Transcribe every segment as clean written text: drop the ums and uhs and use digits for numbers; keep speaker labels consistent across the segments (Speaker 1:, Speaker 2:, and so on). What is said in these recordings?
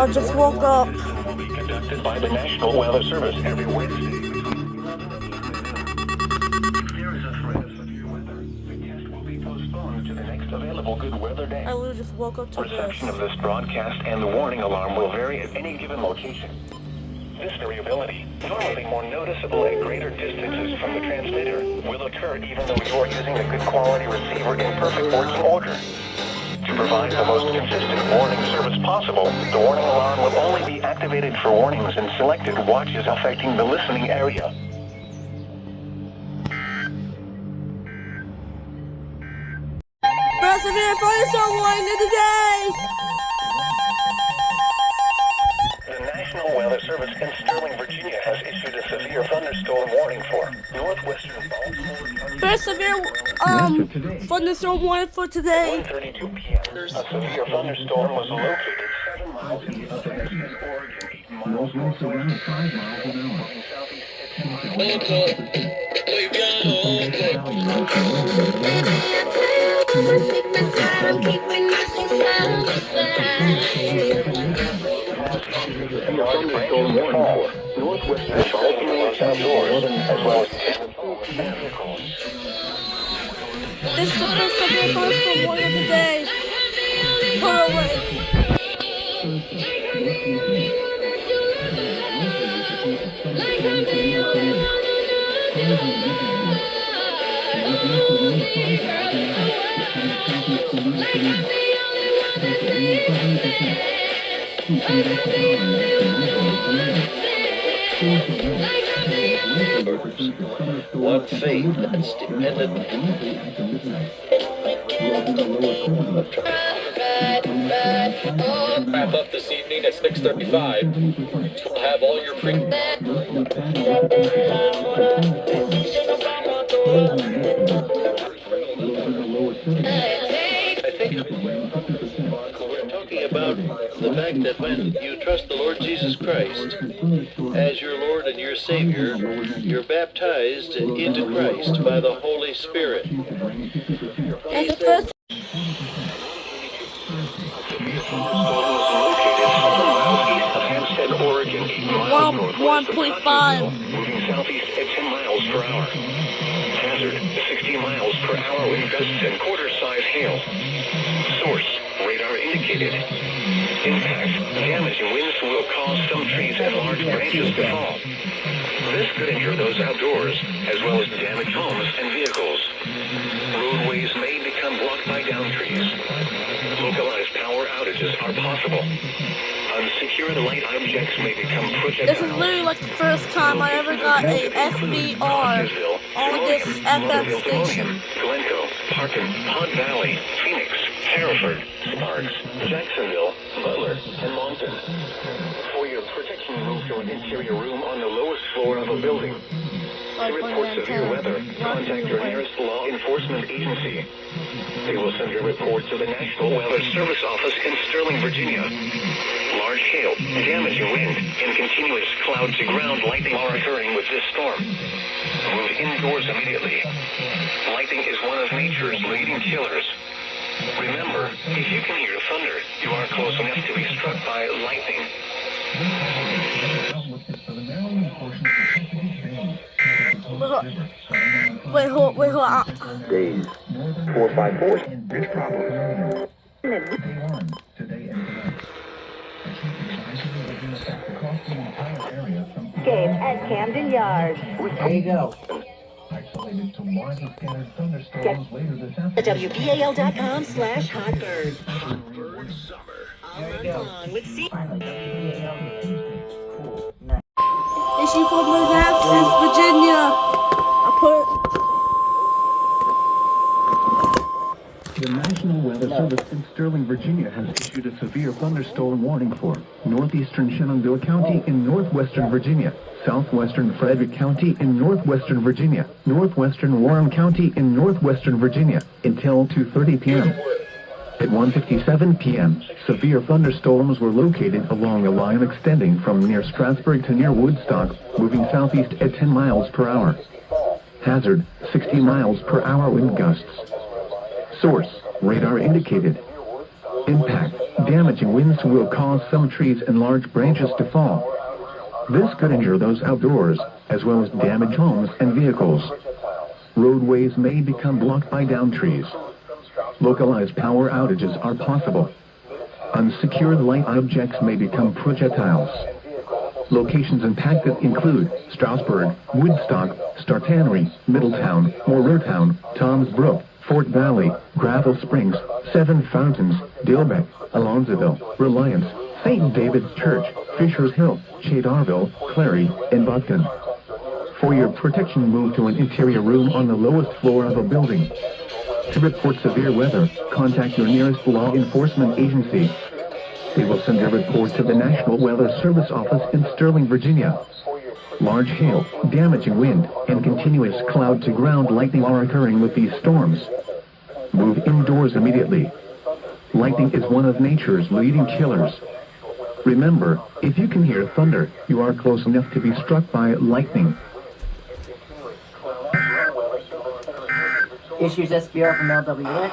Speaker 1: I just woke up.
Speaker 2: Will be conducted by the National Weather Service every Wednesday. If there is a threat of severe weather, the test will be postponed to the next available good weather day.
Speaker 1: I literally just woke up to
Speaker 2: Reception
Speaker 1: this.
Speaker 2: of this broadcast and the warning alarm will vary at any given location. This variability, normally more noticeable at greater distances from the transmitter, will occur even though you are using a good quality receiver in perfect working order. To provide the most consistent warning service possible, the warning alarm will only be activated for warnings in selected watches affecting the listening area.
Speaker 1: Persevere thunderstorm warning of the day!
Speaker 2: The National Weather Service in Sterling, Virginia has issued a severe thunderstorm warning for northwestern Baltimore County.
Speaker 1: Persevere thunderstorm warning for today.
Speaker 2: 1:32 p.m. A severe thunderstorm was located 7 miles east of Evanston, Oregon, 8 miles north of 5 miles an hour. Southeast at 10 thunderstorm warning for northwestern Baltimore outdoors, as well as vehicles.
Speaker 1: This is the first severe thunderstorm warning of the day. Hold on, wait.
Speaker 3: One faith that's dependent. Wrap up this evening at 6:35. We'll have all your I think we're talking about the fact that when you trust the Lord Jesus Christ as your Lord and your Savior, you're baptized into Christ by the Holy Spirit.
Speaker 1: As the first
Speaker 2: Hampstead, Oregon, 8 miles northwest of
Speaker 1: 1.5.
Speaker 2: moving southeast at 10 miles per hour. Hazard, 60 miles per hour with gusts and quarter-size hail. Source, radar indicated. Impact, damaging winds will cause some trees and large branches to fall. This could injure those outdoors, as well as damage homes and vehicles. Roadways may become blocked by downed trees. Localized power outages are possible. Unsecured light objects may become projectiles.
Speaker 1: This is literally like the first time I ever got a SVR on this FM station.
Speaker 2: Glencoe, Parkin, Pond Valley, Phoenix, Hereford, Sparks, Jacksonville, Butler, and Moncton. For your protection, move to an interior room on the lowest floor of a building. To report severe weather, contact your nearest law enforcement agency. They will send your report to the National Weather Service office in Sterling, Virginia. Large hail, damaging wind, and continuous cloud-to-ground lightning are occurring with this storm. Move indoors immediately. Lightning is one of nature's leading killers. Remember, if you can hear thunder, you are close enough to be struck by lightning.
Speaker 1: Wait, hold on.
Speaker 3: Days 454.
Speaker 4: Game at Camden Yards.
Speaker 3: There you go.
Speaker 2: Isolated to widely scattered thunderstorms later this afternoon.
Speaker 4: The WBAL.com/hotbird.
Speaker 3: Bird summer.
Speaker 4: All on with C.
Speaker 1: Issue from Manassas, Virginia.
Speaker 5: The National Weather Service in Sterling, Virginia has issued a severe thunderstorm warning for northeastern Shenandoah County in northwestern Virginia, southwestern Frederick County in northwestern Virginia, northwestern Warren County in northwestern Virginia until 2:30 p.m. At 1:57 p.m., severe thunderstorms were located along a line extending from near Strasburg to near Woodstock, moving southeast at 10 miles per hour. Hazard, 60 miles per hour wind gusts. Source, radar indicated. Impact, damaging winds will cause some trees and large branches to fall. This could injure those outdoors, as well as damage homes and vehicles. Roadways may become blocked by downed trees. Localized power outages are possible. Unsecured light objects may become projectiles. Locations impacted include Strasburg, Woodstock, Startanry, Middletown, Morristown, Toms Brook, Fort Valley, Gravel Springs, Seven Fountains, Dilbeck, Alonzoville, Reliance, St. David's Church, Fishers Hill, Chadarville, Clary, and Buckton. For your protection, move to an interior room on the lowest floor of a building. To report severe weather, contact your nearest law enforcement agency. They will send your report to the National Weather Service office in Sterling, Virginia. Large hail, damaging wind, and continuous cloud-to-ground lightning are occurring with these storms. Move indoors immediately. Lightning is one of nature's leading killers. Remember, if you can hear thunder, you are close enough to be struck by lightning.
Speaker 6: Issues SBR from LWX.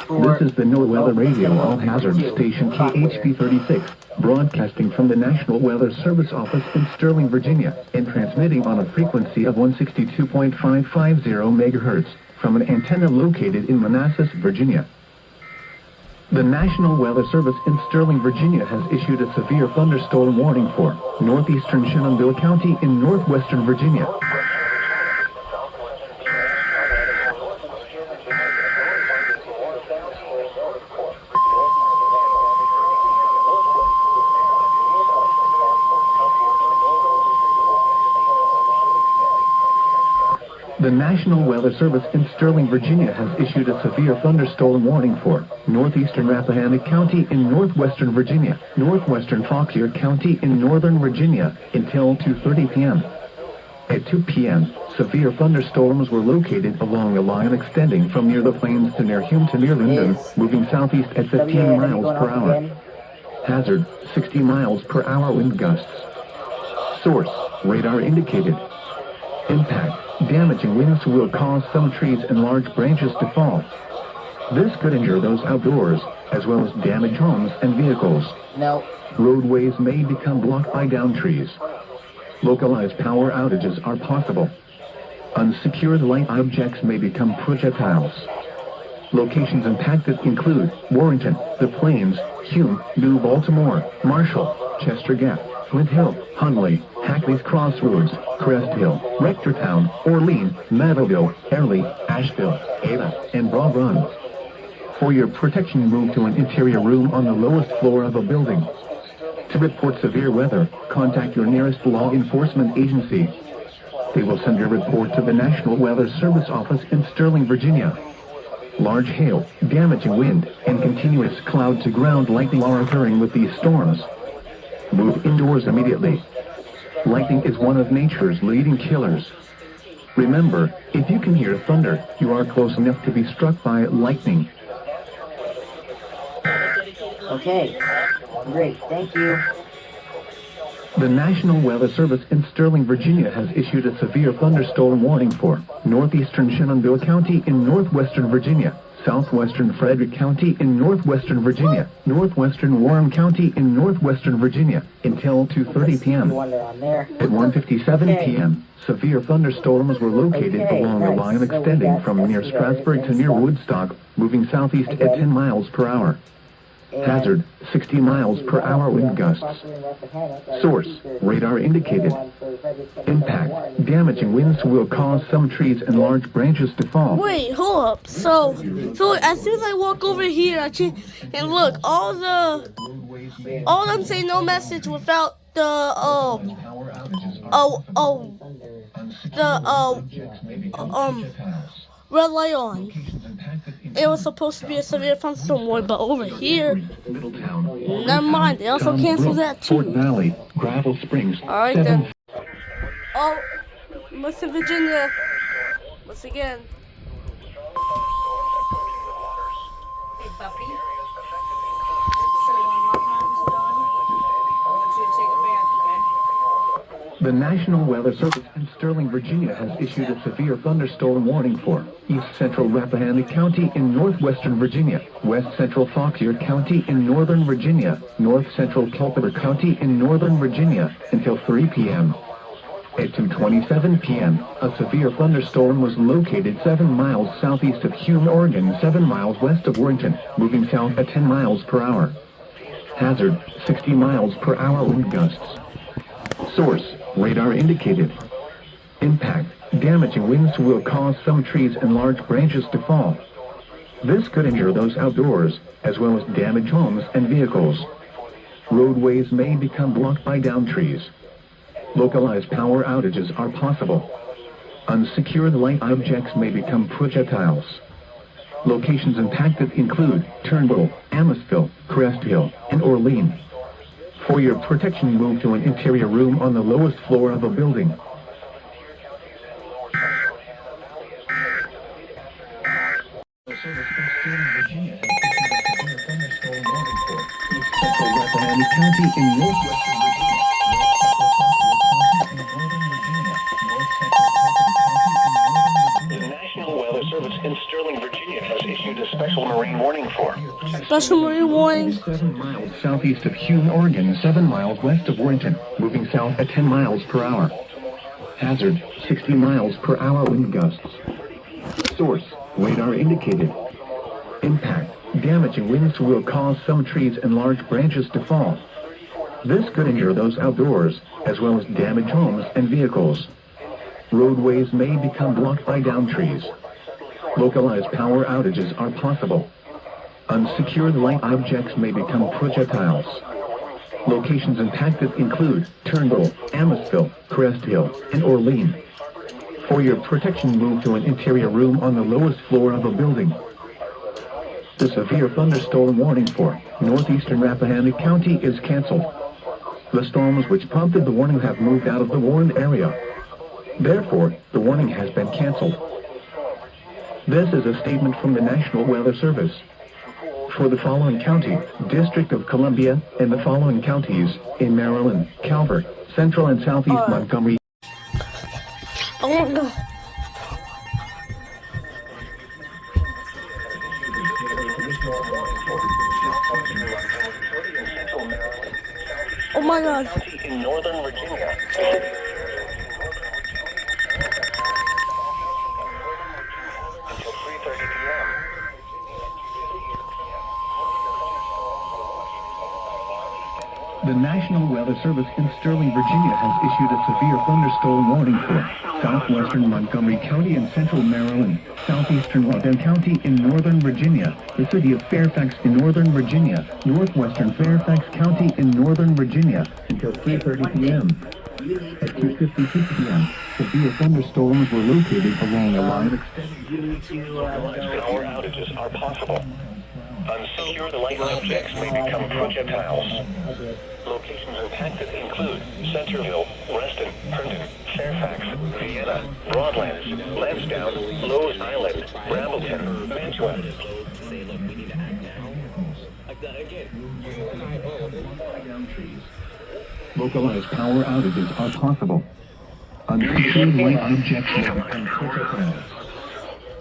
Speaker 5: This is the NOAA Weather Radio All-Hazard Station KHP36, broadcasting from the National Weather Service office in Sterling, Virginia, and transmitting on a frequency of 162.550 MHz from an antenna located in Manassas, Virginia. The National Weather Service in Sterling, Virginia has issued a severe thunderstorm warning for northeastern Shenandoah County in northwestern Virginia. The National Weather Service in Sterling, Virginia has issued a severe thunderstorm warning for northeastern Rappahannock County in northwestern Virginia, northwestern Fauquier County in northern Virginia until 2:30 p.m. At 2 p.m., severe thunderstorms were located along a line extending from near the plains to near Hume to near Linden, moving southeast at 15 miles per hour. Hazard, 60 miles per hour wind gusts. Source, radar indicated. Impact, damaging winds will cause some trees and large branches to fall. This could injure those outdoors, as well as damage homes and vehicles.
Speaker 6: No.
Speaker 5: Roadways may become blocked by downed trees. Localized power outages are possible. Unsecured light objects may become projectiles. Locations impacted include Warrington, The Plains, Hume, New Baltimore, Marshall, Chester Gap, Flint Hill, Hunley, Hackney's Crossroads, Crest Hill, Rectortown, Orlean, Matherville, Airlie, Asheville, Ada, and Broad Run. For your protection, move to an interior room on the lowest floor of a building. To report severe weather, contact your nearest law enforcement agency. They will send your report to the National Weather Service office in Sterling, Virginia. Large hail, damaging wind, and continuous cloud-to-ground lightning are occurring with these storms. Move indoors immediately. Lightning is one of nature's leading killers. Remember, if you can hear thunder, you are close enough to be struck by lightning.
Speaker 6: Okay. Great. Thank you.
Speaker 5: The National Weather Service in Sterling, Virginia has issued a severe thunderstorm warning for northeastern Shenandoah County in northwestern Virginia, southwestern Frederick County in northwestern Virginia, northwestern Warren County in northwestern Virginia until 2:30 p.m. At 1:57 p.m., severe thunderstorms were located along a line extending from near Strasburg to near Woodstock, moving southeast at 10 miles per hour. Hazard, 60 miles per hour wind gusts. Source, radar indicated. Impact, damaging winds will cause some trees and large branches to fall.
Speaker 1: Wait, hold up. So as soon as I walk over here, and look, all them say no message without red light on. It was supposed to be a severe thunderstorm warning, but over here, never mind. They also canceled that too.
Speaker 5: Fort Valley, Gravel Springs.
Speaker 1: All right then. Oh, West Virginia. Once again.
Speaker 7: Hey, puppy. So when my mom's done, I want you to take a bath, okay?
Speaker 5: The National Weather Service in Sterling, Virginia has issued a severe thunderstorm warning for East Central Rappahannock County in northwestern Virginia, West Central Fauquier County in northern Virginia, North Central Culpeper County in northern Virginia until 3 p.m. At 2:27 p.m., a severe thunderstorm was located 7 miles southeast of Hume, Oregon, 7 miles west of Warrenton, moving south at 10 miles per hour. Hazard, 60 miles per hour wind gusts. Source, radar indicated. Impact, damaging winds will cause some trees and large branches to fall. This could injure those outdoors, as well as damage homes and vehicles. Roadways may become blocked by downed trees. Localized power outages are possible. Unsecured light objects may become projectiles. Locations impacted include Turnbull, Amosville, Crest Hill, and Orlean. For your protection, move to an interior room on the lowest floor of a building. The service in Sterling, Virginia has issued a severe thunderstorm warning for East Central Rappahannock County in northwestern Virginia,
Speaker 2: The National Weather Service in Sterling, Virginia has issued a special marine warning for
Speaker 1: Special marine warning.
Speaker 5: 7 miles southeast of Hume, Oregon, 7 miles west of Warrenton, moving south at 10 miles per hour. Hazard, 60 miles per hour wind gusts. Source, radar indicated. Impact, damaging winds will cause some trees and large branches to fall. This could injure those outdoors, as well as damage homes and vehicles. Roadways may become blocked by downed trees. Localized power outages are possible. Unsecured light objects may become projectiles. Locations impacted include Turnbull, Amosville, Crest Hill, and Orlean. For your protection, move to an interior room on the lowest floor of a building. The severe thunderstorm warning for northeastern Rappahannock County is canceled. The storms which prompted the warning have moved out of the warned area. Therefore, the warning has been canceled. This is a statement from the National Weather Service. For the following county, District of Columbia, and the following counties in Maryland, Calvert, Central and Southeast Montgomery.
Speaker 1: I want to. Oh my God.
Speaker 2: in northern Virginia. Until 3:30 p.m.
Speaker 5: The National Weather Service in Sterling, Virginia has issued a severe thunderstorm warning for southwestern Montgomery County in central Maryland, southeastern Loudoun County in northern Virginia, the city of Fairfax in northern Virginia, northwestern Fairfax County in northern Virginia, until 3:30 p.m. At 2:52 p.m., severe thunderstorms were located along a line extending.
Speaker 2: Power outages are possible. Unsecured light objects may become projectiles. Locations impacted include Centerville, Reston, Herndon, Fairfax, Vienna, Broadlands, Lansdowne, Lowe's Island, Brambleton, Mantua.
Speaker 5: Localized power outages are possible. Unsecured light objects may become projectiles.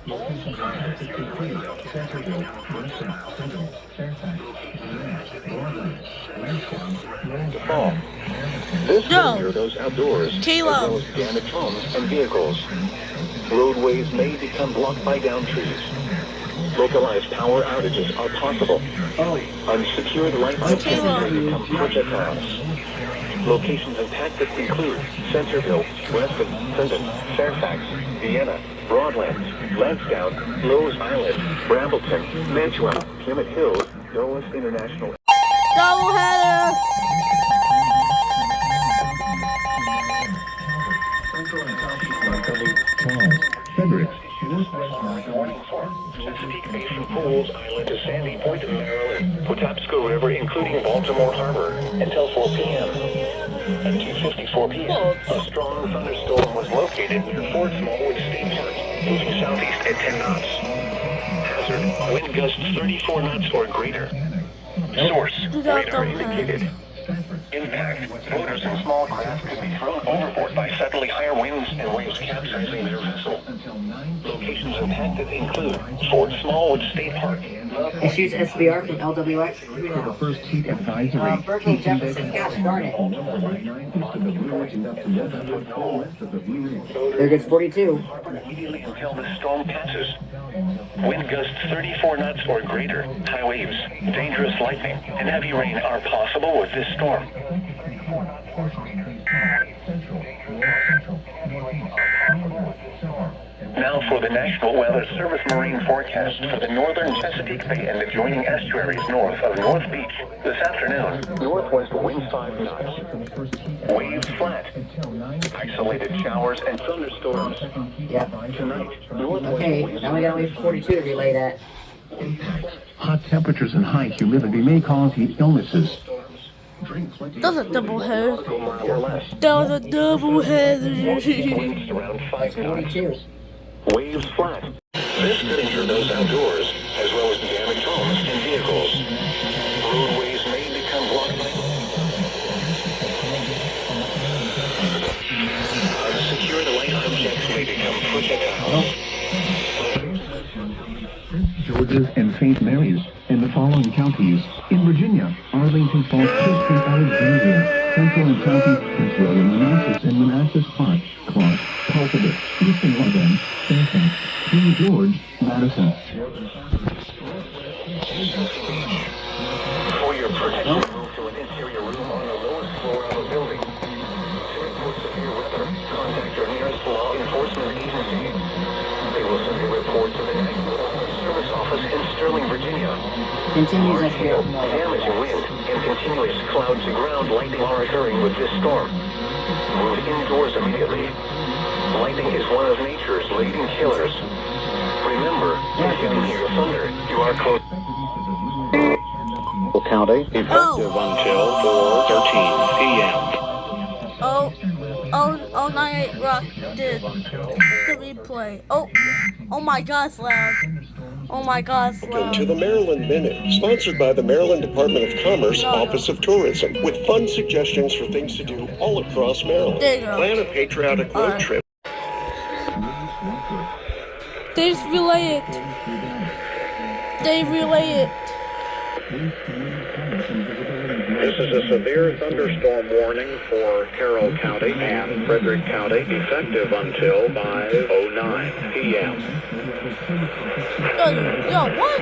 Speaker 5: Locations impacted include Centerville, Reston, Herndon, Fairfax, Vienna, Broadlands, Lansdowne,
Speaker 2: Fall. This
Speaker 1: Yo.
Speaker 2: will near those outdoors,
Speaker 1: Kayla.
Speaker 2: as well as damaged homes and vehicles. Roadways may become blocked by downed trees. Localized power outages are possible. Unsecured light objects may become projectiles. Locations impacted include Centerville, Reston, Herndon, Fairfax, Vienna, Broadlands, Lansdowne, Lowe's Island, Brambleton, Mantua, Plymouth Hills, Dulles International.
Speaker 1: Doubleheader.
Speaker 5: Central and Southeast Montgomery, Charles, Frederick, Northwest Montgomery,
Speaker 2: Chesapeake Bay from Pools Island to Sandy Point in Maryland, Patapsco River, including Baltimore Harbor, until 4 p.m. At 2:54 p.m., a strong thunderstorm was located near Fort Smallwood State Park, moving southeast at 10 knots. Hazard, wind gusts 34 knots or greater. Source, radar indicated. Impact. Boaters and small craft could be thrown overboard by suddenly higher winds and waves capsizing their vessel. Locations impacted include Fort Smallwood State Park.
Speaker 6: Issues SBR from LWX.
Speaker 5: For the first heat advisory.
Speaker 6: Berkeley Jefferson, gosh darn it. There goes 42.
Speaker 2: Immediately until the storm passes. Wind gusts 34 knots or greater, high waves, dangerous lightning, and heavy rain are possible with this storm. Now for the National Weather Service marine forecast for the northern Chesapeake Bay and adjoining estuaries north of North Beach. This afternoon, northwest winds 5 knots. Waves flat. Isolated showers and thunderstorms.
Speaker 6: Yep.
Speaker 2: Tonight, northwest
Speaker 6: Okay,
Speaker 2: winds.
Speaker 6: now we gotta wait for 42 to relay that.
Speaker 5: Hot temperatures and high humidity may cause heat illnesses.
Speaker 1: That's a double header.
Speaker 2: Or less.
Speaker 1: That was a double header.
Speaker 2: Winds around 5 knots.
Speaker 6: 42.
Speaker 2: Waves flat. This could injure those outdoors, as well as damage homes and vehicles. Roadways may become blocked by unsecured light objects may become projectiles.
Speaker 5: Georges and St. Mary's in the following counties. In Virginia, Arlington Falls, Christian, Alexandria, Central and Southeast Prince William, Manassas and Manassas Park, Clark, Culpeper, Eastern London, Fairfax, King George, Madison.
Speaker 2: For your protection, move to an interior room on the lowest floor of a building. To report severe weather, contact your nearest law enforcement agency. They will send a report to the National Weather Service office in Sterling, Virginia.
Speaker 6: Continues
Speaker 2: Large hail,
Speaker 6: SBR from
Speaker 2: damaging
Speaker 6: LWX.
Speaker 2: wind, and continuous cloud-to-ground lightning are occurring with this storm. Move indoors immediately. Lightning is one of nature's leading killers. Remember, if you can hear thunder, you are close.
Speaker 8: County, effective until 4:13 p.m.
Speaker 1: Oh, 98 Rock did the replay. Oh my God, it's loud. Oh my God, it's
Speaker 9: Welcome
Speaker 1: loud.
Speaker 9: to the Maryland Minute, sponsored by the Maryland Department of Commerce Office of Tourism, with fun suggestions for things to do all across Maryland.
Speaker 1: There you go.
Speaker 9: Plan a patriotic road
Speaker 1: Alright.
Speaker 9: trip.
Speaker 1: They just relay it. They relay it.
Speaker 8: This is a severe thunderstorm warning for Carroll County and Frederick County, effective until 5:09 p.m.
Speaker 1: Yo, what?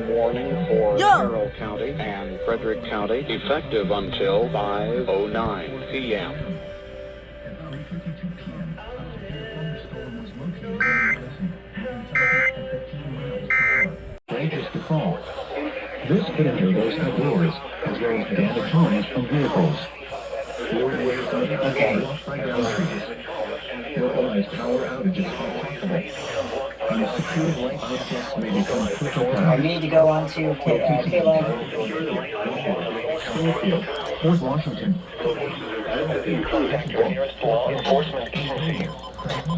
Speaker 8: Warning for
Speaker 1: Yo.
Speaker 8: Carroll County and Frederick County, effective until 5:09 p.m.
Speaker 5: Dangerous to fall. This could injure those outdoors, as well as damage homes and vehicles.
Speaker 6: Okay.
Speaker 5: Localized power outages are possible. Unsecured light objects may become
Speaker 6: I
Speaker 5: projectiles.
Speaker 6: need to go on to K-Lab.
Speaker 5: Springfield, Fort Washington.
Speaker 2: Contact your nearest law enforcement agency.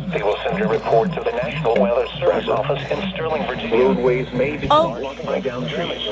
Speaker 2: They will send a report to the National Weather Service office in Sterling, Virginia. Roadways may be blocked by downed trees.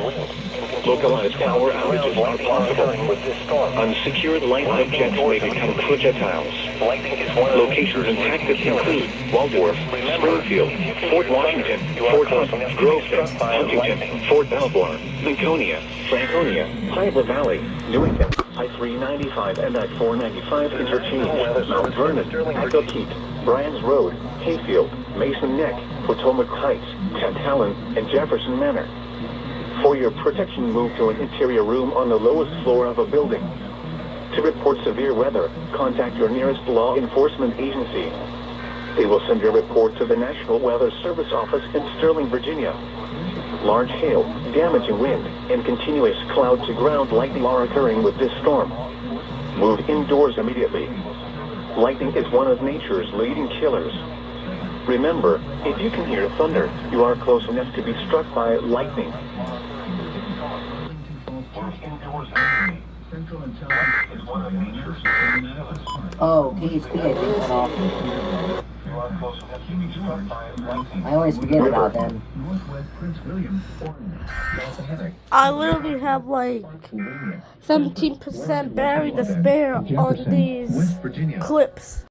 Speaker 2: Localized power outages are possible with this storm. Unsecured light objects may become projectiles. Lightning is one of locations impacted include Waldorf, Springfield, Fort Washington, Fort Hunt, Groveton, Huntington, Fort Belvoir, Lincolnia, Franconia, Hyber Valley, Newington, I-395 and I-495 interchange, Mount Vernon, Coquette, Bryan's Road, Hayfield, Mason Neck, Potomac Heights, Tantallon, and Jefferson Manor. For your protection, move to an interior room on the lowest floor of a building. To report severe weather, contact your nearest law enforcement agency. They will send your report to the National Weather Service office in Sterling, Virginia. Large hail, damaging wind, and continuous cloud-to-ground lightning are occurring with this storm. Move indoors immediately. Lightning is one of nature's leading killers. Remember, if you can hear thunder, you are close enough to be struck by lightning.
Speaker 6: Oh, KHP, I think, went off. I always forget about them.
Speaker 1: I literally have like 17% battery to spare on these clips.